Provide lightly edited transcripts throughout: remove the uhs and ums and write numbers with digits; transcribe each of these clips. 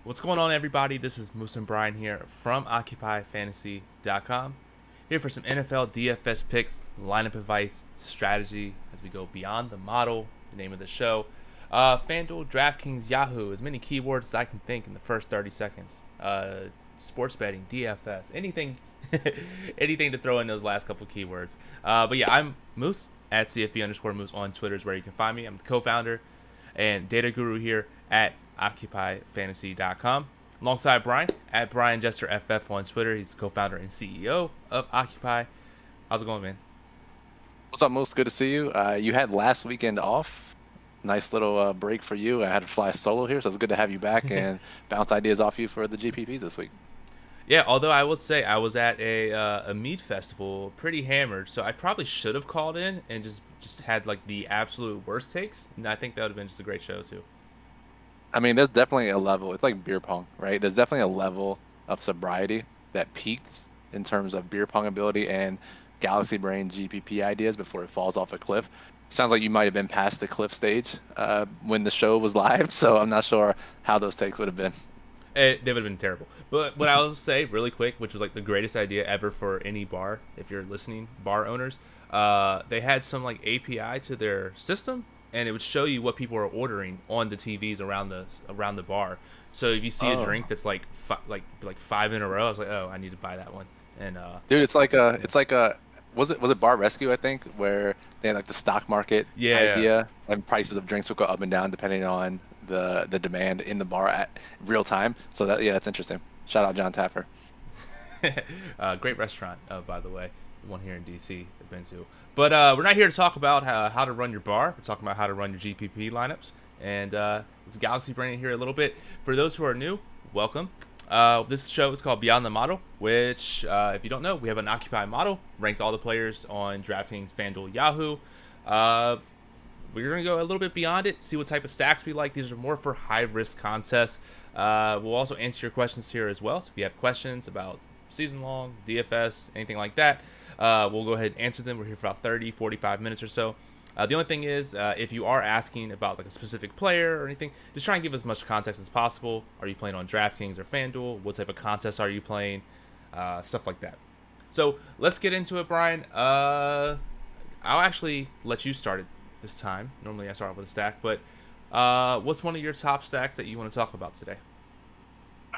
What's going on, everybody? This is Moose and Brian here from OccupyFantasy.com. Here for some NFL DFS picks, lineup advice, strategy as we go beyond the model, the name of the show. FanDuel, DraftKings, Yahoo, as many keywords as I can think in the first 30 seconds. Sports betting, DFS, anything, anything to throw in those last couple keywords. But yeah, I'm Moose at CFB_Moose on Twitter is where you can find me. I'm the co-founder and data guru here at OccupyFantasy.com. Alongside Brian at Brian Jester FF on Twitter. He's the co-founder and CEO of Occupy. How's it going, man? What's up, Moose? Good to see you. You had last weekend off. Nice little break for you. I had to fly solo here, so it's good to have you back and bounce ideas off you for the GPPs this week. Yeah, although I would say I was at a meat festival, pretty hammered, so I probably should have called in and just had like the absolute worst takes, and I think that would have been just a great show too. I mean, there's definitely a level. It's like beer pong, right? There's definitely a level of sobriety that peaks in terms of beer pong ability and galaxy brain GPP ideas before it falls off a cliff. Sounds like you might have been past the cliff stage when the show was live, so I'm not sure how those takes would have been. They would have been terrible. But what I will say really quick, which was like the greatest idea ever for any bar, if you're listening, bar owners, they had some like API to their system, and it would show you what people are ordering on the TVs around the bar. So if you see a drink that's like five in a row, I was like, oh, I need to buy that one. And Dude, it's like a was it Bar Rescue, I think, where they had like the stock market yeah, idea and prices of drinks would go up and down depending on the demand in the bar at real time. So that's interesting. Shout out John Taffer. great restaurant, by the way, the one here in DC I've been to. But we're not here to talk about how to run your bar. We're talking about how to run your GPP lineups. And it's Galaxy Brain here a little bit. For those who are new, welcome. This show is called Beyond the Model, which, if you don't know, we have an Occupy model, ranks all the players on DraftKings, FanDuel, Yahoo. We're going to go a little bit beyond it, see what type of stacks we like. These are more for high-risk contests. We'll also answer your questions here as well. So if you have questions about season-long, DFS, anything like that, we'll go ahead and answer them. We're here for about 30, 45 minutes or so. The only thing is, if you are asking about like a specific player or anything, just try and give as much context as possible. Are you playing on DraftKings or FanDuel? What type of contests are you playing? Stuff like that. So let's get into it, Brian. I'll actually let you start it this time. Normally I start off with a stack, but what's one of your top stacks that you want to talk about today?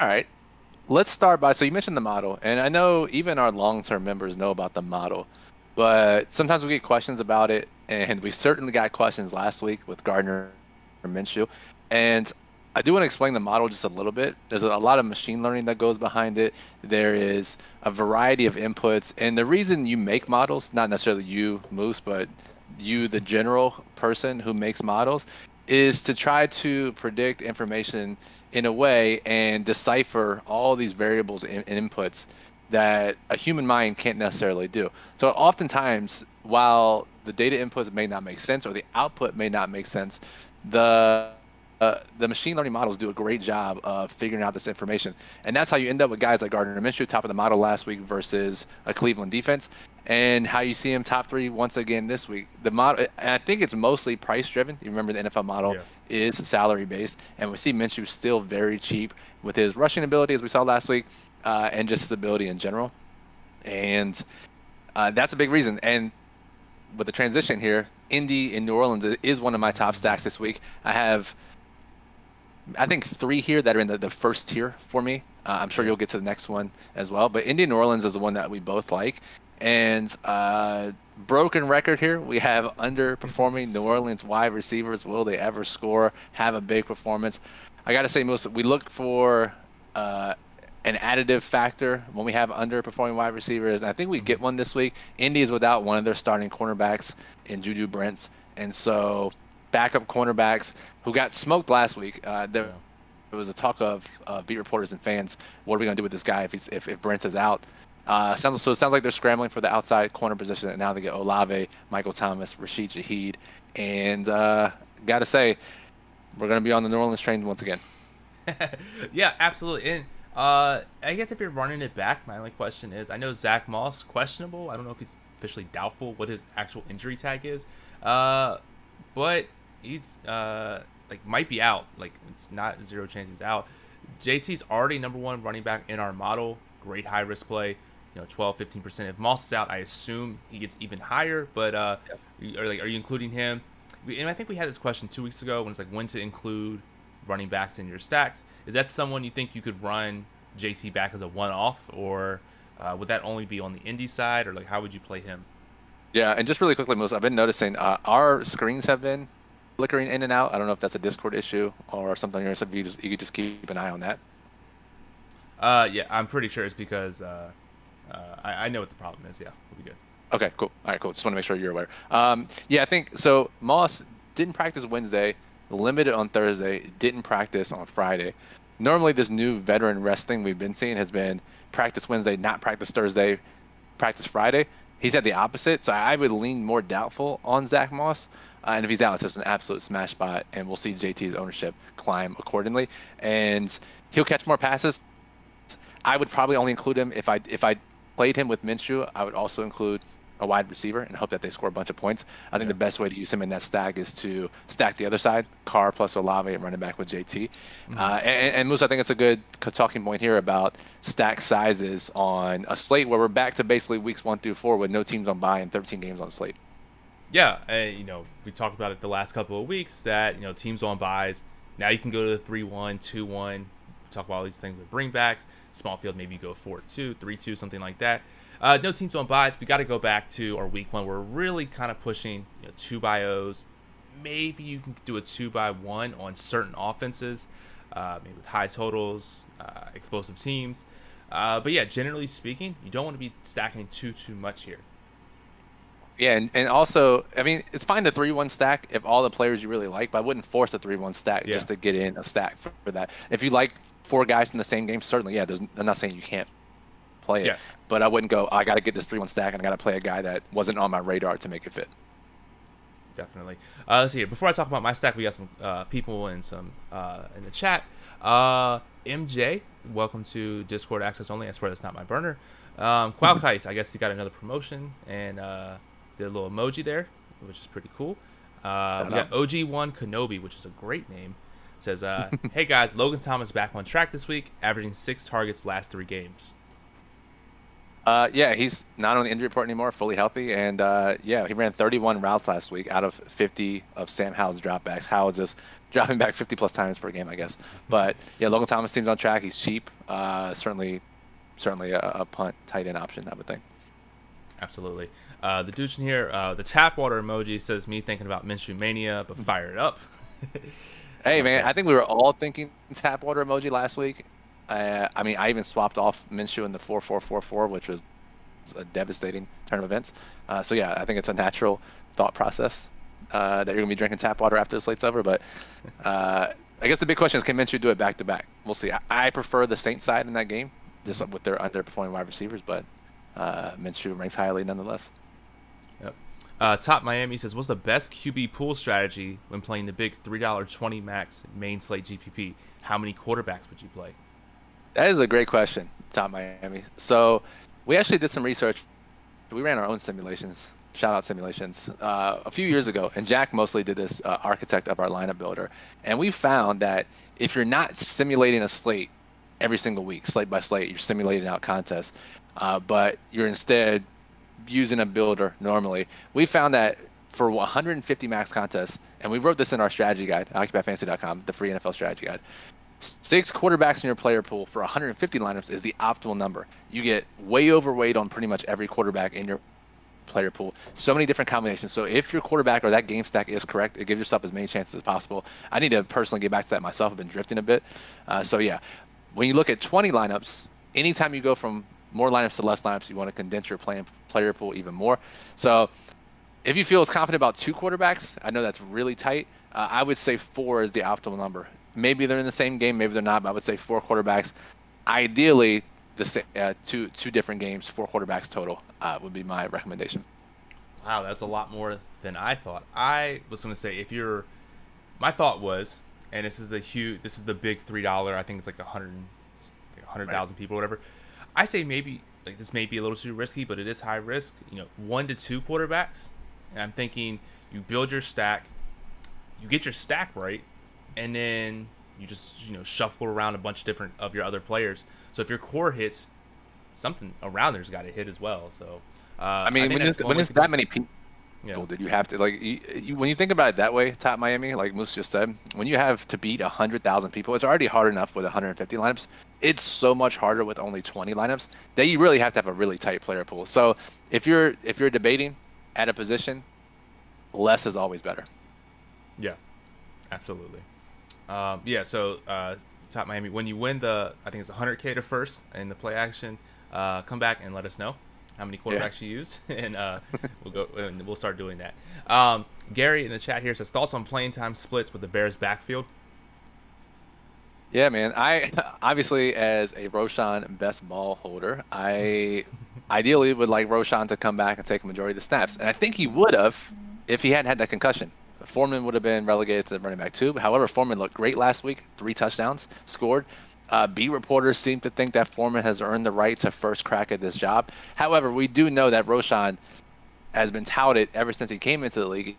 All right. Let's start by, so you mentioned the model, and I know even our long-term members know about the model, but sometimes we get questions about it, and we certainly got questions last week with Gardner Minshew. And I do want to explain the model just a little bit. There's a lot of machine learning that goes behind it. There is a variety of inputs, and the reason you make models, not necessarily you, Moose, but you, the general person who makes models, is to try to predict information in a way and decipher all these variables and inputs that a human mind can't necessarily do. So oftentimes, while the data inputs may not make sense or the output may not make sense, the machine learning models do a great job of figuring out this information. And that's how you end up with guys like Gardner Minshew, top of the model last week versus a Cleveland defense, and how you see him top three once again this week. The model, and I think it's mostly price driven. You remember the NFL model is salary based, and we see Minshew still very cheap with his rushing ability, as we saw last week, and just his ability in general. And that's a big reason. And with the transition here, Indy in New Orleans is one of my top stacks this week. I think three here that are in the first tier for me. I'm sure you'll get to the next one as well. But Indy New Orleans is the one that we both like. And broken record here, we have underperforming New Orleans wide receivers. Will they ever score, have a big performance? I got to say, Melissa, we look for an additive factor when we have underperforming wide receivers. And I think we get one this week. Indy is without one of their starting cornerbacks in Juju Brents. And so backup cornerbacks who got smoked last week. There was a talk of beat reporters and fans, what are we going to do with this guy if Brents is out? It sounds like they're scrambling for the outside corner position, and now they get Olave, Michael Thomas, Rashid Shaheed. And got to say, we're going to be on the New Orleans train once again. Yeah, absolutely. And I guess if you're running it back, my only question is, I know Zach Moss, questionable. I don't know if he's officially doubtful what his actual injury tag is. But he's like might be out. Like, it's not zero chance he's out. JT's already number one running back in our model. Great high risk play. 12, 15%. If Moss is out, I assume he gets even higher. But Yes. are you including him? And I think we had this question 2 weeks ago when it's like when to include running backs in your stacks. Is that someone you think you could run JT back as a one-off, or would that only be on the indie side, or like how would you play him? Yeah, and just really quickly, Moose, I've been noticing our screens have been flickering in and out. I don't know if that's a Discord issue or something on your side. You could just keep an eye on that. Yeah, I'm pretty sure it's because I know what the problem is. Yeah, we'll be good. Okay, cool. All right, cool. Just want to make sure you're aware. Yeah, I think so. Moss didn't practice Wednesday, limited on Thursday, didn't practice on Friday. Normally, this new veteran rest thing we've been seeing has been practice Wednesday, not practice Thursday, practice Friday. He's had the opposite, so I would lean more doubtful on Zach Moss. And if he's out, it's just an absolute smash spot, and we'll see JT's ownership climb accordingly. And he'll catch more passes. I would probably only include him if I played him with Minshew. I would also include a wide receiver and hope that they score a bunch of points. I think the best way to use him in that stack is to stack the other side, Carr plus Olave and running back with JT. And Moose, I think it's a good talking point here about stack sizes on a slate where we're back to basically weeks 1 through 4 with no teams on bye and 13 games on slate. Yeah, we talked about it the last couple of weeks that teams on buys. Now you can go to the 3-1, 2-1. Talk about all these things with bringbacks. Small field, maybe you go 4-2, 3-2, something like that. No teams on buys. We got to go back to our week 1. We're really kind of pushing 2-by-Os. Maybe you can do a 2-by-1 on certain offenses, maybe with high totals, explosive teams. But yeah, generally speaking, you don't want to be stacking too much here. Yeah, and also, I mean, it's fine to 3-1 stack if all the players you really like, but I wouldn't force a 3-1 stack just to get in a stack for that. If you like 4 guys from the same game, certainly, yeah, I'm not saying you can't play it, but I wouldn't go, I got to get this 3-1 stack and I got to play a guy that wasn't on my radar to make it fit. Definitely. Let's see here. Before I talk about my stack, we got some people and some in the chat. MJ, welcome to Discord access only. I swear that's not my burner. Qualkice, I guess he got another promotion and did a little emoji there, which is pretty cool. We got OG1 Kenobi, which is a great name. Says, hey guys, Logan Thomas back on track this week, averaging 6 targets last 3 games. Yeah, he's not on the injury report anymore, fully healthy. And yeah, he ran 31 routes last week out of 50 of Sam Howell's dropbacks. Howell just dropping back 50 plus times per game, I guess. But yeah, Logan Thomas seems on track. He's cheap. Certainly a punt tight end option, I would think. Absolutely. The dude in here, the tap water emoji says me thinking about Minshew Mania, but fire it up. Hey, man, I think we were all thinking tap water emoji last week. I mean, I even swapped off Minshew in the 4-4-4-4, which was a devastating turn of events. So, yeah, I think it's a natural thought process that you're going to be drinking tap water after the slate's over. But I guess the big question is, can Minshew do it back-to-back? We'll see. I prefer the Saints side in that game, just with their underperforming wide receivers, but Minshew ranks highly nonetheless. Yep. Top Miami says, what's the best QB pool strategy when playing the big $3.20 max main slate GPP? How many quarterbacks would you play? That is a great question, Top Miami. So we actually did some research. We ran our own simulations, shout-out simulations, a few years ago. And Jack mostly did this, architect of our lineup builder. And we found that if you're not simulating a slate every single week, slate by slate, you're simulating out contests, but you're instead using a builder normally, we found that for 150 max contests, and we wrote this in our strategy guide, OccupyFantasy.com, the free NFL strategy guide, 6 quarterbacks in your player pool for 150 lineups is the optimal number. You get way overweight on pretty much every quarterback in your player pool. So many different combinations. So if your quarterback or that game stack is correct, it gives yourself as many chances as possible. I need to personally get back to that myself. I've been drifting a bit. So yeah, when you look at 20 lineups, anytime you go from more lineups to less lineups, you want to condense your player pool even more. So if you feel as confident about 2 quarterbacks, I know that's really tight. I would say 4 is the optimal number. Maybe they're in the same game, maybe they're not, but I would say 4 quarterbacks. Ideally, two different games, 4 quarterbacks total would be my recommendation. Wow, that's a lot more than I thought. I was going to say, my thought was, and this is the big $3, I think it's like 100,000 people or whatever. I say maybe, like, this may be a little too risky, but it is high risk. 1 to 2 quarterbacks. And I'm thinking you build your stack, you get your stack right, and then you just shuffle around a bunch of different of your other players. So if your core hits, something around there's got to hit as well. So I mean, think when there's that many people, yeah. did you have to when you think about it that way, top Miami, like Moose just said, when you have to beat 100,000 people, it's already hard enough with 150 lineups. It's so much harder with only 20 lineups that you really have to have a really tight player pool. So if you're debating at a position, less is always better. Yeah, absolutely. So top Miami, when you win I think it's 100K to first in the play action, come back and let us know how many quarterbacks you used, and we'll start doing that. Gary in the chat here says thoughts on playing time splits with the Bears backfield. Yeah, man. I obviously, as a Roshan best ball holder, I ideally would like Roshan to come back and take a majority of the snaps, and I think he would have if he hadn't had that concussion. Foreman would have been relegated to running back 2. However, Foreman looked great last week. 3 touchdowns scored. Beat reporters seem to think that Foreman has earned the right to first crack at this job. However, we do know that Roshan has been touted ever since he came into the league,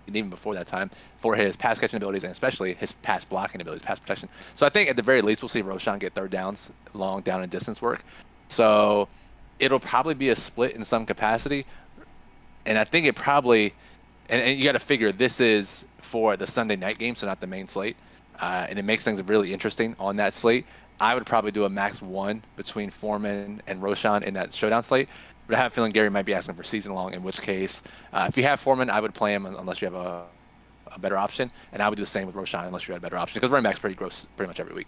and even before that time, for his pass catching abilities and especially his pass blocking abilities, pass protection. So I think at the very least we'll see Roshan get third downs, long down and distance work. So it'll probably be a split in some capacity. And I think it probably, and you got to figure this is for the Sunday night game, so not the main slate. And it makes things really interesting on that slate. I would probably do a max 1 between Foreman and Roshan in that showdown slate. But I have a feeling Gary might be asking for season long, in which case, if you have Foreman, I would play him unless you have a better option. And I would do the same with Roshan unless you had a better option, because running back's pretty gross pretty much every week.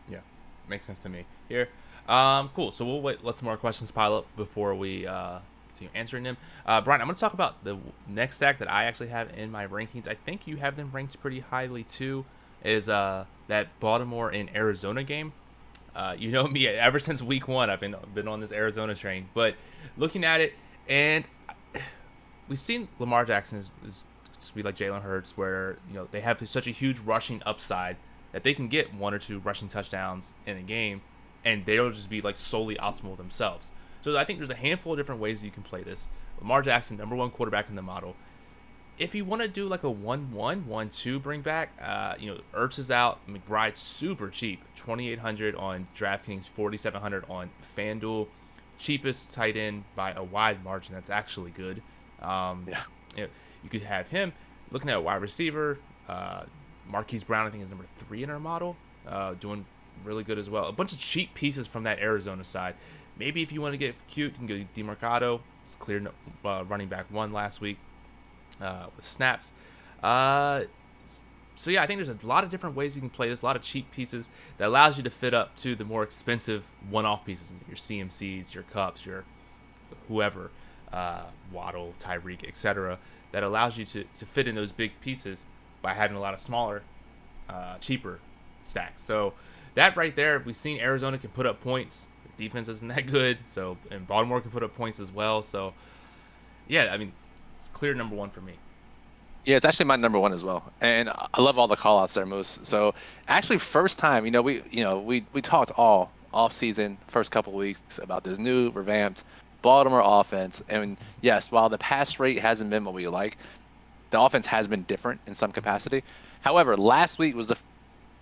Yeah, makes sense to me here. Cool. So we'll let some more questions pile up before we continue answering them. Brian, I'm going to talk about the next stack that I actually have in my rankings. I think you have them ranked pretty highly too. Is that Baltimore and Arizona game. You know me, ever since week 1, I've been on this Arizona train. But looking at it, and we've seen Lamar Jackson is to be like Jalen Hurts, where they have such a huge rushing upside that they can get 1 or 2 rushing touchdowns in a game, and they'll just be like solely optimal themselves. So I think there's a handful of different ways you can play this. Lamar Jackson, number 1 quarterback in the model. If you want to do like a 1-1, 1-2 bring back, Ertz is out. McBride's super cheap, $2,800 on DraftKings, $4,700 on FanDuel. Cheapest tight end by a wide margin. That's actually good. You could have him. Looking at a wide receiver, Marquise Brown, I think, is number 3 in our model, doing really good as well. A bunch of cheap pieces from that Arizona side. Maybe if you want to get cute, you can go DeMarcado. It's clear running back 1 last week. With snaps. So yeah, I think there's a lot of different ways you can play this, a lot of cheap pieces that allows you to fit up to the more expensive one-off pieces, your CMCs, your Cups, your whoever, Waddle, Tyreek, etc. That allows you to fit in those big pieces by having a lot of smaller, cheaper stacks. So that right there, we've seen Arizona can put up points. The defense isn't that good, and Baltimore can put up points as well. So yeah, I mean, clear number 1 for me. Yeah, it's actually my number 1 as well, and I love all the call-outs there, Moose. So actually, first time, we talked all off season, first couple weeks about this new revamped Baltimore offense, and yes, while the pass rate hasn't been what we like, the offense has been different in some capacity. However, last week was the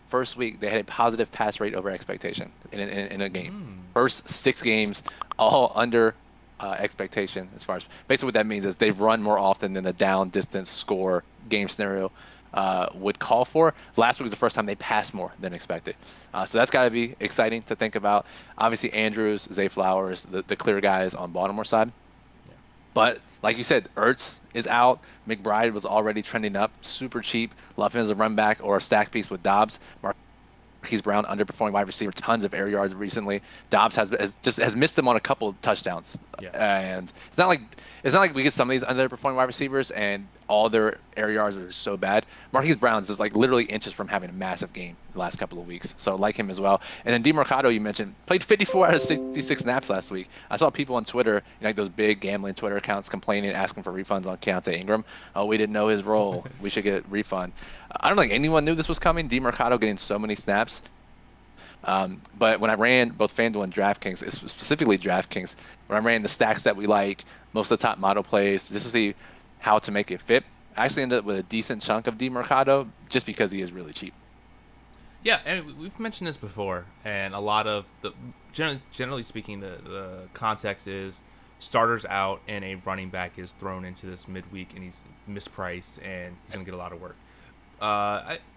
first week they had a positive pass rate over expectation in a game. First 6 games, all under expectation. As far as basically what that means is they've run more often than the down distance score game scenario would call for. Last week was the first time they passed more than expected. So that's got to be exciting to think about. Obviously, Andrews, Zay Flowers, the clear guys on Baltimore side. Yeah. But like you said, Ertz is out. McBride was already trending up, super cheap. Love him as a run back or a stack piece with Dobbs. Marquise Brown, underperforming wide receiver, tons of air yards recently. Dobbs has missed them on a couple of touchdowns, and it's not like we get some of these underperforming wide receivers and all their air yards are so bad. Marquise Brown's is like literally inches from having a massive game the last couple of weeks, so I like him as well. And then DeMarcado, you mentioned, played 54 out of 66 snaps last week. I saw people on Twitter, like those big gambling Twitter accounts, complaining, asking for refunds on Keontae Ingram. Oh, we didn't know his role. We should get a refund. I don't think anyone knew this was coming. DeMarcado getting so many snaps. But when I ran both FanDuel and DraftKings, specifically DraftKings, when I ran the stacks that we like, most of the top model plays, just to see how to make it fit, I actually ended up with a decent chunk of DeMarcado just because he is really cheap. Yeah, and we've mentioned this before, and a lot of the generally speaking, the context is starters out and a running back is thrown into this midweek and he's mispriced and he's gonna get a lot of work.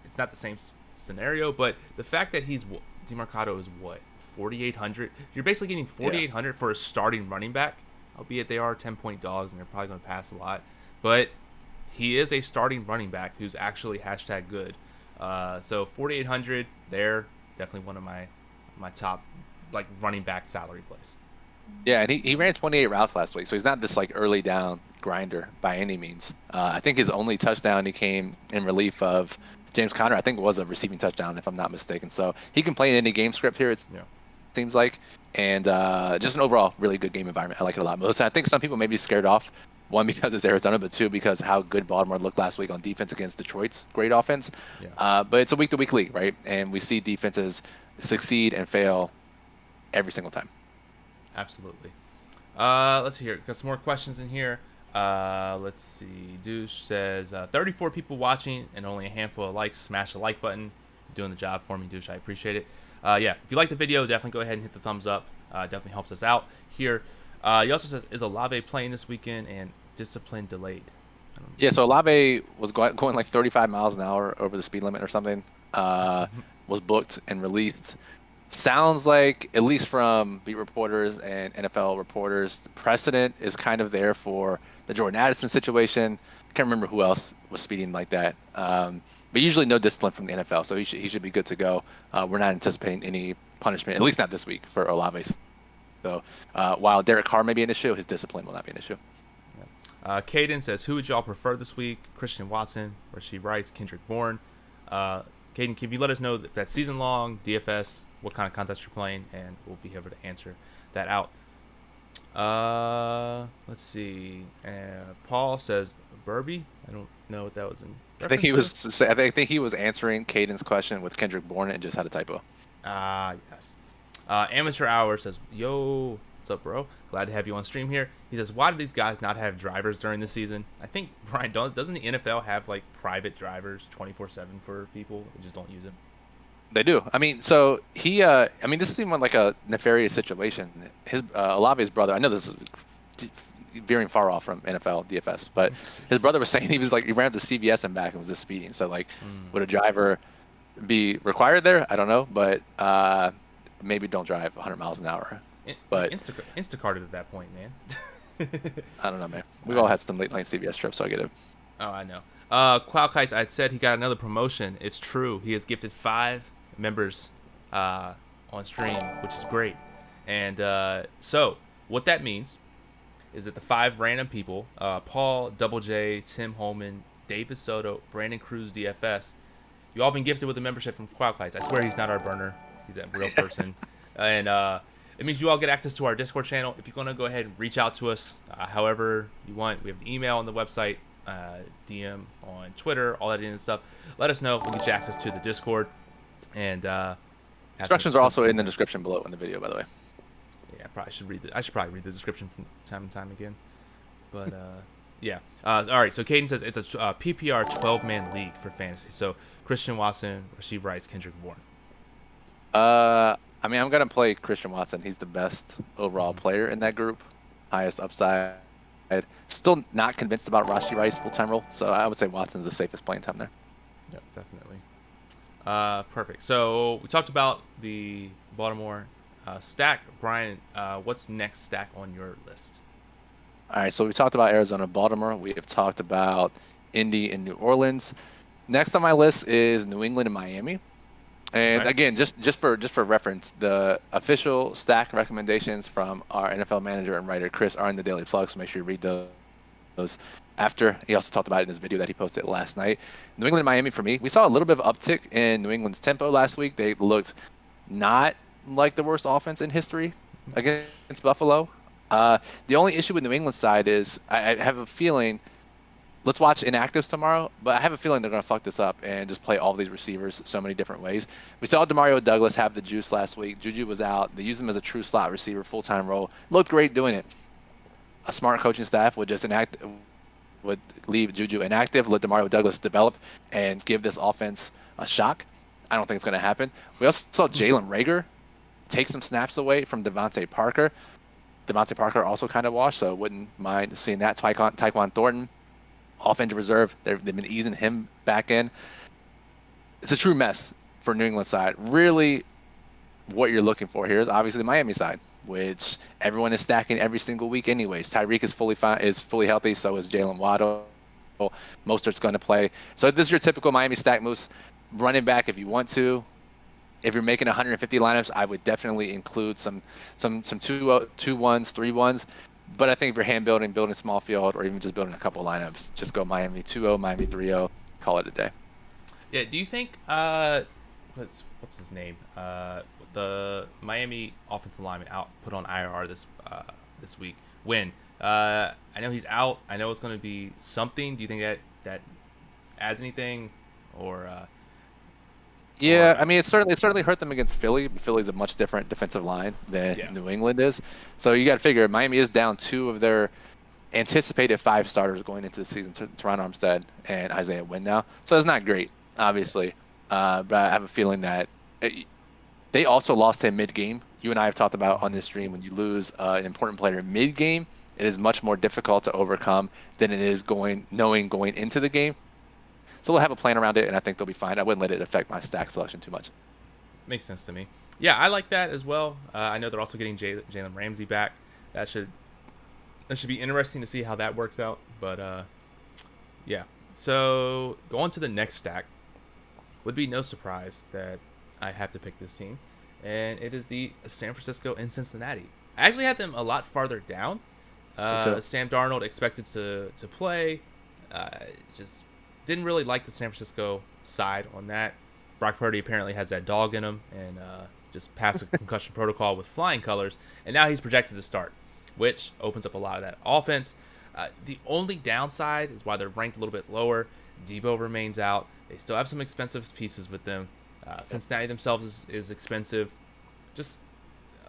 It's not the same scenario, but the fact that DeMarcado is what 4,800. You're basically getting 4,800 for a starting running back, albeit they are 10-point dogs and they're probably gonna pass a lot, but he is a starting running back who's actually #good. So 4,800 there, definitely one of my top like running back salary plays. Yeah, and he ran 28 routes last week, so he's not this like early down grinder by any means. I think his only touchdown he came in relief of James Conner. I think it was a receiving touchdown if I'm not mistaken. So he can play in any game script here. It seems like, and just an overall really good game environment. I like it a lot. Most I think some people may be scared off. One, because it's Arizona, but two, because how good Baltimore looked last week on defense against Detroit's great offense. Yeah. But it's a week-to-week league, right? And we see defenses succeed and fail every single time. Absolutely. Let's see here. Got some more questions in here. Let's see. Douche says, 34 people watching and only a handful of likes. Smash the like button. You're doing the job for me, Douche. I appreciate it. Yeah, if you like the video, definitely go ahead and hit the thumbs up. Definitely helps us out here. He also says, is Olave playing this weekend and discipline delayed? Yeah, so Olave was going like 35 miles an hour over the speed limit or something. Was booked and released. Sounds like, at least from beat reporters and NFL reporters, the precedent is kind of there for the Jordan Addison situation. I can't remember who else was speeding like that. But usually no discipline from the NFL, so he should be good to go. We're not anticipating any punishment, at least not this week, for Olave. So while Derek Carr may be an issue, his discipline will not be an issue. Caden says, who would y'all prefer this week? Christian Watson, Rashee Rice, Kendrick Bourne. Caden, can you let us know if that's season long, DFS, what kind of contest you're playing, and we'll be able to answer that out. Let's see. Paul says Burby. I don't know what that was in. I think he was answering Caden's question with Kendrick Bourne and just had a typo. Yes. Amateur Hour says, yo, what's up, bro? Glad to have you on stream here. He says, why do these guys not have drivers during the season? I think, Brian, doesn't the NFL have like private drivers 24/7 for people? They just don't use them. They do. I mean, so he, this is even like a nefarious situation. His Olave's brother, I know this is veering far off from NFL DFS, but his brother was saying he ran up to CVS and back and was just speeding. So like, would a driver be required there? I don't know, but maybe don't drive 100 miles an hour. But Instacarted at that point, man. I don't know, man. We've all had some late night CVS trips, so I get it. Oh, I know. Qualkites, I said he got another promotion. It's true. He has gifted 5 members on stream, which is great. And so what that means is that the 5 random people, Paul, Double J, Tim Holman, David Soto, Brandon Cruz, DFS, you all been gifted with a membership from Qualkites. I swear he's not our burner. He's a real person. And it means you all get access to our Discord channel. If you're going to go ahead and reach out to us however you want, we have an email on the website, DM on Twitter, all that and stuff. Let us know. We'll get you access to the Discord. And instructions are also in the description below in the video, by the way. Yeah, I should probably read the description from time and time again. But yeah. All right. So Caden says it's a PPR 12-man league for fantasy. So Christian Watson, Rashee Rice, Kendrick Bourne. I mean, I'm gonna play Christian Watson. He's the best overall player in that group, highest upside. Still not convinced about Rashee Rice full-time role, so I would say Watson's the safest playing time there. Yep, definitely. Perfect. So we talked about the Baltimore stack. Brian, what's next stack on your list? All right, so we talked about Arizona, Baltimore. We have talked about Indy and New Orleans. Next on my list is New England and Miami. And again, just for reference, the official stack recommendations from our NFL manager and writer Chris are in the Daily Plug, so make sure you read those after. He also talked about it in his video that he posted last night. New England and Miami, for me, we saw a little bit of uptick in New England's tempo last week. They looked not like the worst offense in history against Buffalo. The only issue with New England's side is I have a feeling. Let's watch inactives tomorrow, but I have a feeling they're going to fuck this up and just play all these receivers so many different ways. We saw Demario Douglas have the juice last week. Juju was out. They used him as a true slot receiver, full-time role. Looked great doing it. A smart coaching staff would leave Juju inactive, let Demario Douglas develop, and give this offense a shock. I don't think it's going to happen. We also saw Jalen Reagor take some snaps away from Devontae Parker. Devontae Parker also kind of washed, so wouldn't mind seeing that. Tyquan Thornton, off injured reserve. They've been easing him back in. It's a true mess for New England side. Really, what you're looking for here is obviously the Miami side, which everyone is stacking every single week anyways. Tyreek is fully healthy, so is Jalen Waddle. Mostert's going to play. So this is your typical Miami stack moose. Running back if you want to. If you're making 150 lineups, I would definitely include some 2-1s, 3-1s. But I think if you're hand building small field, or even just building a couple lineups, just go Miami 2-0, Miami 3-0, call it a day. Yeah. Do you think what's his name? The Miami offensive lineman put on IR this week. When I know he's out. I know it's going to be something. Do you think that adds anything, or? Yeah, I mean, it certainly hurt them against Philly. Philly's a much different defensive line than New England is. So you got to figure Miami is down 2 of their anticipated 5 starters going into the season, Teron Armstead and Isaiah Wynn now. So it's not great, obviously. But I have a feeling that they also lost him mid-game. You and I have talked about on this stream, when you lose an important player mid-game, it is much more difficult to overcome than it is going into the game. So we'll have a plan around it, and I think they'll be fine. I wouldn't let it affect my stack selection too much. Makes sense to me. Yeah, I like that as well. I know they're also getting Jalen Ramsey back. That should be interesting to see how that works out. But yeah. So going to the next stack, would be no surprise that I have to pick this team, and it is the San Francisco and Cincinnati. I actually had them a lot farther down. Sam Darnold expected to play. Just didn't really like the San Francisco side on that. Brock Purdy apparently has that dog in him and just passed a concussion protocol with flying colors, and now he's projected to start, which opens up a lot of that offense. The only downside is why they're ranked a little bit lower. Debo remains out. They still have some expensive pieces with them. Cincinnati themselves is expensive. Just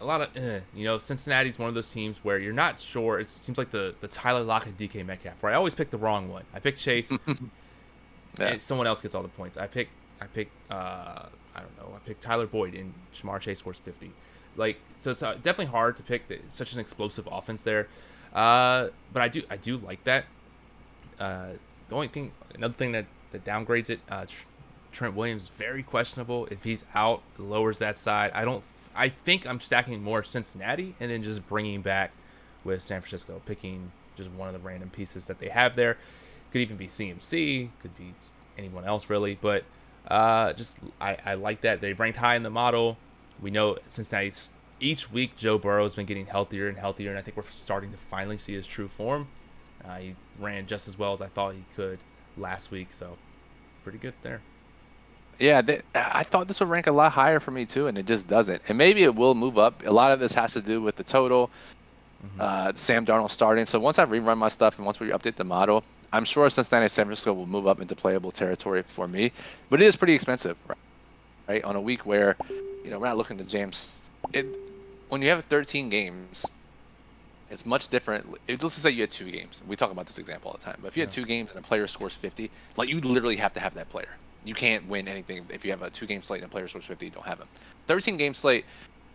a lot of, Cincinnati's one of those teams where you're not sure. It seems like the Tyler Lockett, DK Metcalf, where I always pick the wrong one. I pick Chase. And someone else gets all the points. I pick I pick Tyler Boyd, and Shamar Chase scores 50. So it's definitely hard to pick such an explosive offense there. But I do like that. Another thing that downgrades it, Trent Williams, very questionable. If he's out, it lowers that side. I think I'm stacking more Cincinnati and then just bringing back with San Francisco, picking just one of the random pieces that they have there. Could even be CMC, could be anyone else really, but I like that. They ranked high in the model. We know Cincinnati's each week Joe Burrow's been getting healthier and healthier, and I think we're starting to finally see his true form. He ran just as well as I thought he could last week, so pretty good there. Yeah, I thought this would rank a lot higher for me too, and it just doesn't. And maybe it will move up. A lot of this has to do with the total. Sam Darnold starting. So once I rerun my stuff and once we update the model, I'm sure Cincinnati and San Francisco will move up into playable territory for me. But it is pretty expensive, right? On a week where, we're not looking to jams. When you have 13 games, it's much different. Let's just say you had 2 games. We talk about this example all the time. But if you had 2 games and a player scores 50, you literally have to have that player. You can't win anything if you have a 2-game slate and a player scores 50. You don't have him. 13-game slate,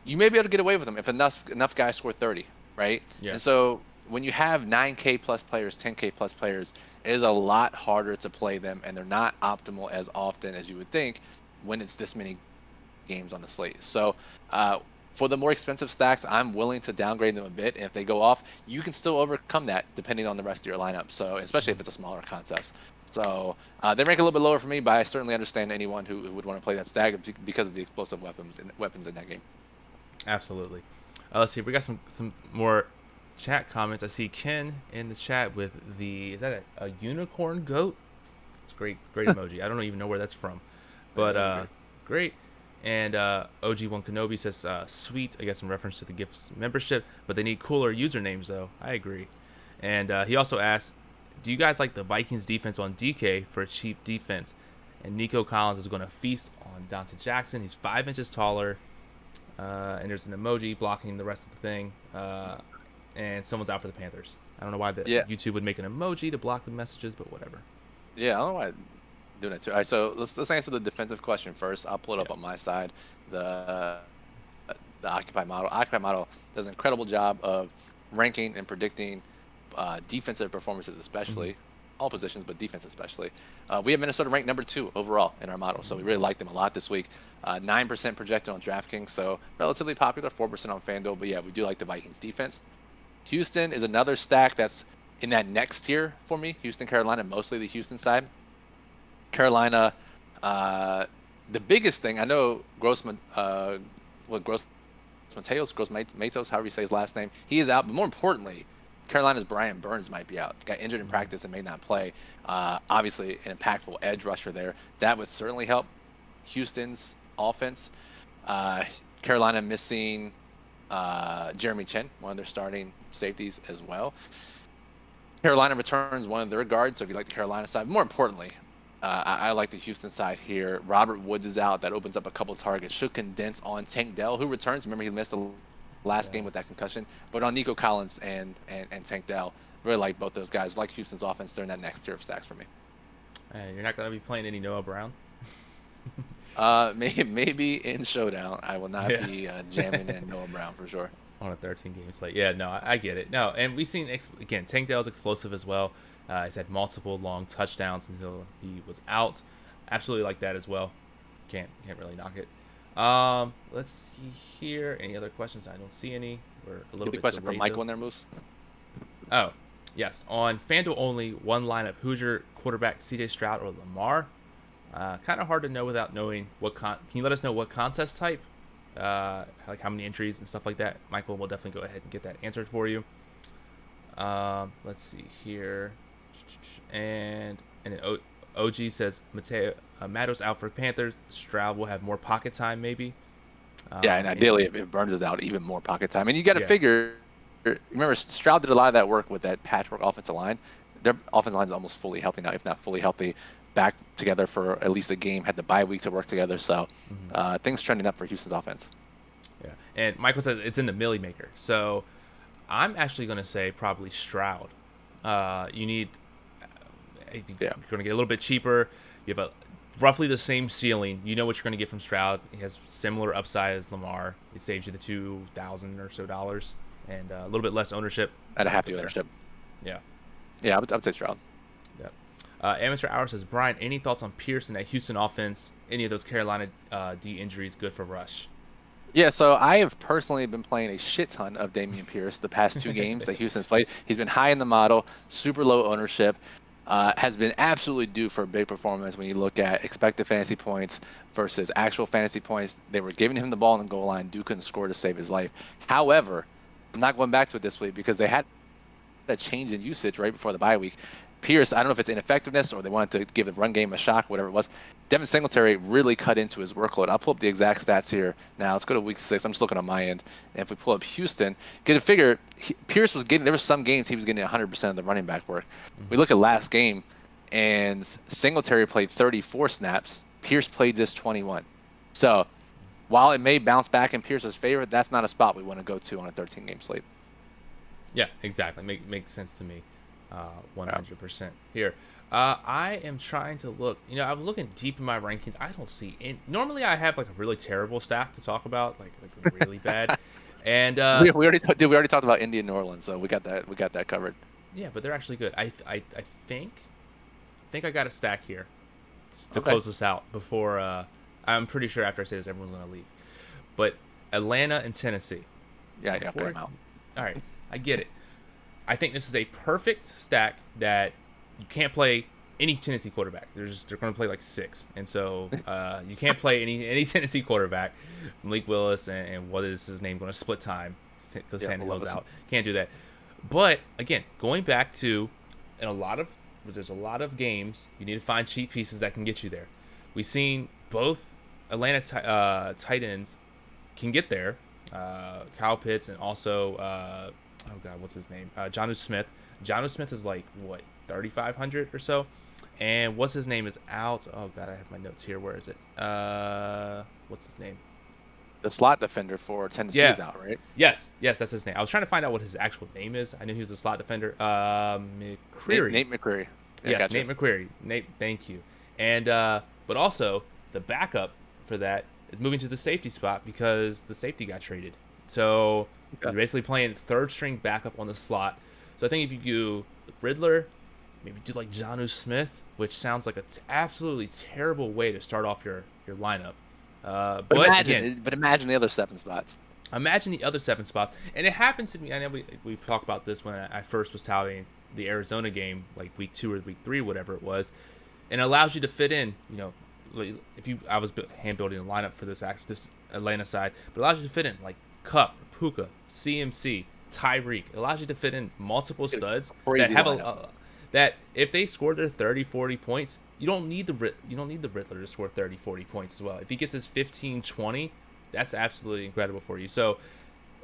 you may be able to get away with them if enough guys score 30, right? Yeah. And so when you have 9K plus players, 10K plus players, it is a lot harder to play them, and they're not optimal as often as you would think when it's this many games on the slate. So for the more expensive stacks, I'm willing to downgrade them a bit, and if they go off, you can still overcome that depending on the rest of your lineup. So especially if it's a smaller contest. So they rank a little bit lower for me, but I certainly understand anyone who would want to play that stack because of the explosive weapons in that game. Absolutely. Let's see. We got some more chat comments. I see Ken in the chat with is that a unicorn goat? It's great emoji. I don't even know where that's from, but great. And OG1 Kenobi says sweet, I guess in reference to the Gifts membership, but they need cooler usernames though. I agree. And he also asked, do you guys like the Vikings defense on DK for a cheap defense? And Nico Collins is going to feast on Dante Jackson. He's 5 inches taller. And there's an emoji blocking the rest of the thing. And someone's out for the Panthers. I don't know why YouTube would make an emoji to block the messages, but whatever. Yeah, I don't know why doing it too. All right, so let's answer the defensive question first. I'll pull it up on my side. The Occupy model. Occupy model does an incredible job of ranking and predicting defensive performances, especially all positions, but defense especially. We have Minnesota ranked number 2 overall in our model, so we really like them a lot this week. 9% projected on DraftKings, so relatively popular. 4% on FanDuel, but yeah, we do like the Vikings defense. Houston is another stack that's in that next tier for me. Houston, Carolina, mostly the Houston side. Carolina, the biggest thing I know, Matos, however you say his last name, he is out. But more importantly, Carolina's Brian Burns might be out. Got injured in practice and may not play. Obviously, an impactful edge rusher there. That would certainly help Houston's offense. Carolina missing Jeremy Chin, one of their starting safeties as well. Carolina returns one of their guards, so if you like the Carolina side. More importantly, I like the Houston side here. Robert Woods is out. That opens up a couple of targets. Should condense on Tank Dell, who returns. Remember, he missed the last game with that concussion. But on Nico Collins and Tank Dell, really like both those guys. Like Houston's offense during that next tier of stacks for me. You're not going to be playing any Noah Brown? Maybe in Showdown. I will not be jamming in Noah Brown for sure. On a 13-game slate. Yeah, no, I get it. No, and we've seen, again, Tank Dell's explosive as well. He's had multiple long touchdowns until he was out. Absolutely like that as well. Can't really knock it. Let's see here. Any other questions? I don't see any. We're a little bit question from Michael in there, Moose. Oh, yes. On FanDuel only, one lineup: Hoosier quarterback CJ Stroud or Lamar. Kind of hard to know without knowing what can you let us know what contest type? Like how many entries and stuff like that. Michael will definitely go ahead and get that answered for you. Let's see here. And then OG says Matos out for Panthers. Stroud will have more pocket time, maybe. Yeah, and ideally, if Burns is out, even more pocket time. And you got to figure. Remember, Stroud did a lot of that work with that patchwork offensive line. Their offensive line is almost fully healthy now, if not fully healthy. Back together for at least a game. Had the bye week to work together, so things trending up for Houston's offense. Yeah, and Michael says it's in the Millie Maker. So I'm actually going to say probably Stroud. You need. You're going to get a little bit cheaper. You have roughly the same ceiling. You know what you're going to get from Stroud. He has similar upside as Lamar. It saves you the $2,000 or so dollars and a little bit less ownership. At a half the ownership. Yeah. Yeah, I would say Stroud. Yeah. Amateur Hour says, Brian, any thoughts on Pierce and that Houston offense? Any of those Carolina D injuries good for Rush? Yeah, so I have personally been playing a shit ton of Dameon Pierce the past 2 games that Houston's played. He's been high in the model, super low ownership. Has been absolutely due for a big performance when you look at expected fantasy points versus actual fantasy points. They were giving him the ball on the goal line. Duke couldn't score to save his life. However, I'm not going back to it this week because they had a change in usage right before the bye week. Pierce, I don't know if it's ineffectiveness or they wanted to give the run game a shock, whatever it was. Devin Singletary really cut into his workload. I'll pull up the exact stats here. Now, let's go to week 6. I'm just looking on my end. And if we pull up Houston, get to figure, Pierce was getting, there were some games he was getting 100% of the running back work. We look at last game, and Singletary played 34 snaps. Pierce played just 21. So, while it may bounce back in Pierce's favor, that's not a spot we want to go to on a 13-game slate. Yeah, exactly. Makes sense to me. 100% here. I am trying to look. I was looking deep in my rankings. I don't see. Normally, I have like a really terrible stack to talk about, like really bad. And we already talked about Indy and New Orleans, so we got that covered. Yeah, but they're actually good. I think I got a stack here to close this out before. I'm pretty sure after I say this, everyone's gonna leave. But Atlanta and Tennessee. Yeah, play them out. All right, I get it. I think this is a perfect stack that you can't play any Tennessee quarterback. They're going to play like 6, and so you can't play any Tennessee quarterback. Malik Willis and what is his name going to split time because Sandoval's out. Can't do that. But again, going back to there's a lot of games you need to find cheap pieces that can get you there. We've seen both Atlanta tight ends can get there. Kyle Pitts and also. Oh God, what's his name? Jonnu Smith. Jonnu Smith is like what 3,500 or so, and what's his name is out. Oh God, I have my notes here. Where is it? What's his name? The slot defender for Tennessee is out, right? Yes, that's his name. I was trying to find out what his actual name is. I knew he was a slot defender. McCreary. Nate McCreary. Yeah, yes, gotcha. Nate McCreary. Nate, thank you. And but also the backup for that is moving to the safety spot because the safety got traded. So you're basically playing third string backup on the slot. So I think if you do the Riddler, maybe do like Jonnu Smith, which sounds like an absolutely terrible way to start off your lineup. But imagine the other 7 spots. Imagine the other 7 spots. And it happened to me. I know we talked about this when I first was touting the Arizona game, like week 2 or week 3, whatever it was. And it allows you to fit in, I was hand building a lineup for this Atlanta side, but it allows you to fit in like Kupp, Puka, CMC, Tyreek. It allows you to fit in multiple studs that have that if they score their 30, 40 points, you don't need the Riddler to score 30, 40 points as well. If he gets his 15, 20, that's absolutely incredible for you. So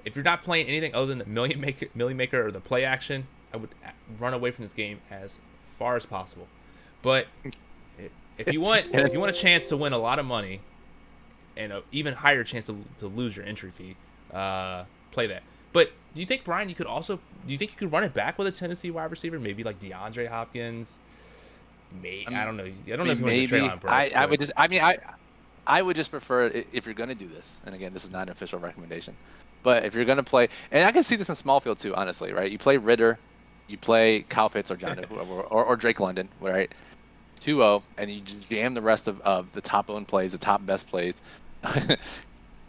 if you're not playing anything other than the Million Maker or the play action, I would run away from this game as far as possible. But if you want a chance to win a lot of money and an even higher chance to lose your entry fee, play that. But do you think, Brian, you could run it back with a Tennessee wide receiver, maybe like DeAndre Hopkins? I don't know. I don't know if you want to trade on Brooks. I would just prefer it if you're going to do this. And again, this is not an official recommendation. But if you're going to play, and I can see this in small field too, honestly, right? You play Ritter, you play Kyle Pitts or John or Drake London, right? 2-0, and you just jam the rest of the top owned plays, the top best plays.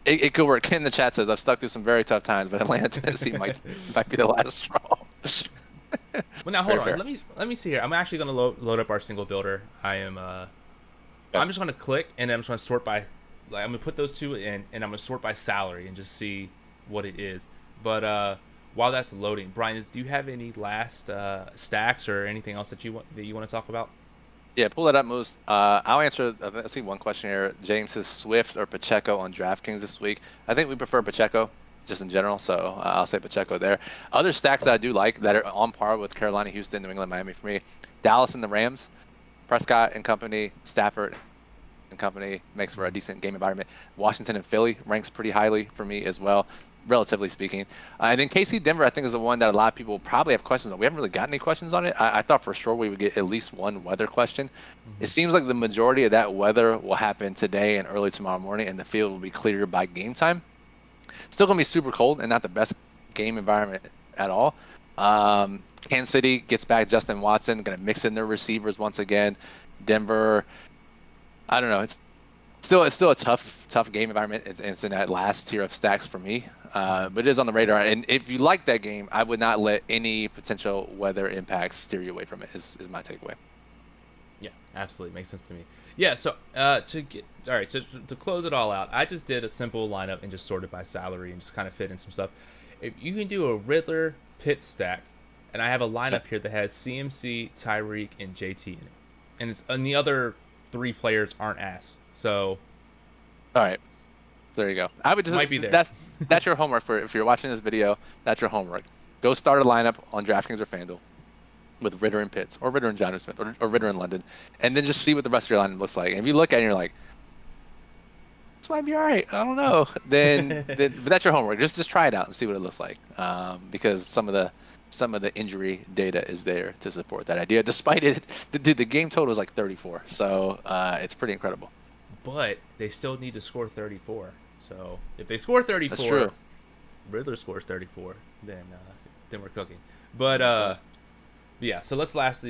It could work. Ken in the chat says, I've stuck through some very tough times, but Atlanta, Tennessee might be the last straw. Well, now hold on. Let me see here. I'm actually going to load up our single builder. I'm just going to click, and then I'm just going to sort by, like, I'm going to put those two in, and I'm going to sort by salary and just see what it is. But while that's loading, Brian, do you have any last stacks or anything else that you want to talk about? Yeah, pull that up, Moose. I'll answer. I see one question here. James says Swift or Pacheco on DraftKings this week. I think we prefer Pacheco just in general, so I'll say Pacheco there. Other stacks that I do like that are on par with Carolina, Houston, New England, Miami for me. Dallas and the Rams, Prescott and company, Stafford and company makes for a decent game environment. Washington and Philly ranks pretty highly for me as well, relatively speaking. And then KC Denver, I think, is the one that a lot of people probably have questions on. We haven't really gotten any questions on it. I thought for sure we would get at least one weather question. Mm-hmm. It seems like the majority of that weather will happen today and early tomorrow morning, and the field will be clear by game time. Still going to be super cold and not the best game environment at all. Kansas City gets back Justin Watson, going to mix in their receivers once again. Denver, I don't know. It's still a tough game environment. It's in that last tier of stacks for me. But it is on the radar. And if you like that game, I would not let any potential weather impacts steer you away from it, is my takeaway. Yeah, absolutely. Makes sense to me. Yeah, so to close it all out, I just did a simple lineup and just sorted by salary and just kind of fit in some stuff. If you can do a Riddler Pitt stack, and I have a lineup here that has CMC, Tyreek, and JT in it. And the other 3 players aren't ass. So all right. There you go. I would just might be there. That's your homework for if you're watching this video. That's your homework. Go start a lineup on DraftKings or FanDuel with Ritter and Pitts, or Ritter and Jonnu Smith, or Ritter and London, and then just see what the rest of your lineup looks like. And if you look at it and you're like, this might be all right, I don't know, then but that's your homework. Just try it out and see what it looks like, because some of the injury data is there to support that idea. Despite it, the game total is like 34, so it's pretty incredible. But they still need to score 34. So if they score 34, that's true. Riddler scores 34, then we're cooking. But yeah, so let's last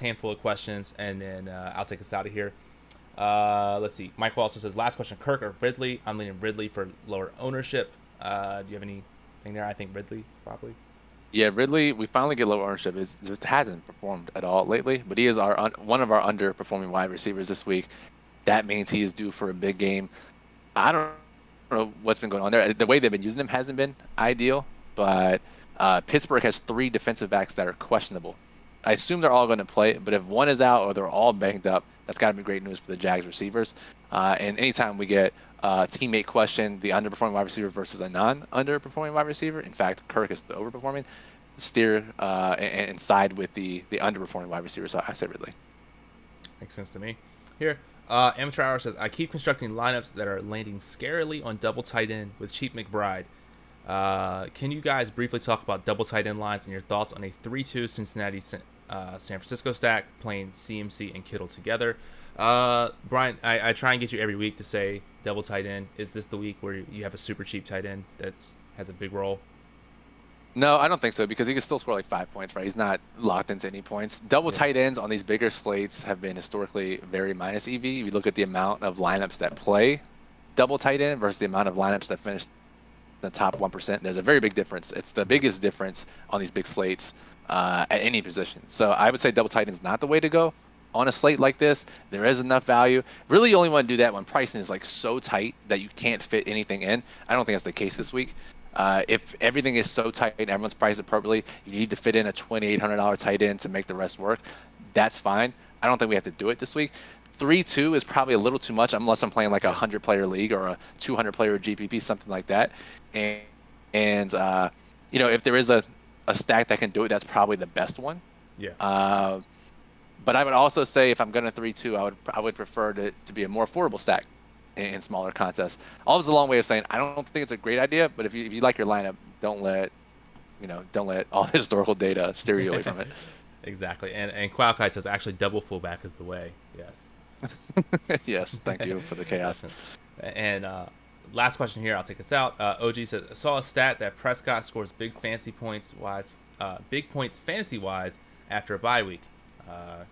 handful of questions, and then I'll take us out of here. Let's see. Michael also says, last question, Kirk or Ridley? I'm leaning Ridley for lower ownership. Do you have anything there? I think Ridley, probably. Yeah, Ridley, we finally get low ownership. It just hasn't performed at all lately, but he is one of our underperforming wide receivers this week. That means he is due for a big game. I don't know what's been going on there. The way they've been using him hasn't been ideal, but Pittsburgh has 3 defensive backs that are questionable. I assume they're all going to play, but if one is out or they're all banged up, that's got to be great news for the Jags receivers. And anytime we get teammate question, the underperforming wide receiver versus a non-underperforming wide receiver, in fact, Kirk is overperforming, steer and side with the underperforming wide receiver. So I say Ridley. Makes sense to me. Here, Amateur Hour says, I keep constructing lineups that are landing scarily on double tight end with cheap McBride. Can you guys briefly talk about double tight end lines and your thoughts on a 3-2 Cincinnati San Francisco stack playing CMC and Kittle together? Brian, I try and get you every week to say double tight end. Is this the week where you have a super cheap tight end that's has a big role? No, I don't think so because he can still score like 5 points, right? He's not locked into any points. Double Yeah. tight ends on these bigger slates have been historically very minus EV. If you look at the amount of lineups that play double tight end versus the amount of lineups that finish the top 1%, there's a very big difference. It's the biggest difference on these big slates at any position. So I would say double tight end is not the way to go on a slate like this. There is enough value. Really, you only want to do that when pricing is like so tight that you can't fit anything in. I don't think that's the case this week. If everything is so tight and everyone's priced appropriately, you need to fit in a $2,800 tight end to make the rest work. That's fine. I don't think we have to do it this week. 3-2 is probably a little too much unless I'm playing like a 100-player league or a 200-player GPP, something like that. And you know, if there is a stack that can do it, that's probably the best one. Yeah. But I would also say if I'm going to 3-2, I would prefer to be a more affordable stack in smaller contests. All is a long way of saying I don't think it's a great idea, but if you like your lineup, don't let all the historical data steer you away from it. Exactly. And Qualkite says actually double fullback is the way. Yes. Yes, thank you for the chaos. And last question here, I'll take us out. OG says, I saw a stat that Prescott scores big points fantasy wise after a bye week. I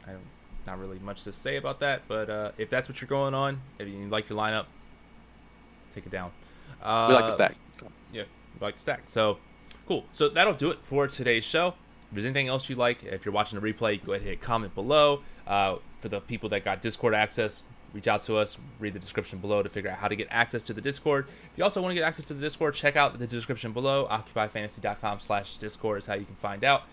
don't, not really much to say about that, but if that's what you're going on, if you like your lineup, take it down. We like the stack. So. Yeah, we like the stack. So cool. So that'll do it for today's show. If there's anything else you like, if you're watching the replay, go ahead and hit comment below. For the people that got Discord access, reach out to us, read the description below to figure out how to get access to the Discord. If you also want to get access to the Discord, check out the description below. occupyfantasy.com/Discord is how you can find out.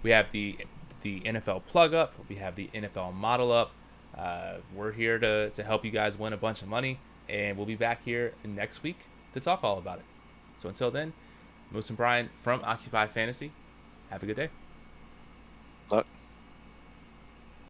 We have the NFL plug up. We have the NFL model up. We're here to help you guys win a bunch of money, and we'll be back here next week to talk all about it. So until then, Moose and Brian from Occupy Fantasy, have a good day. Luck.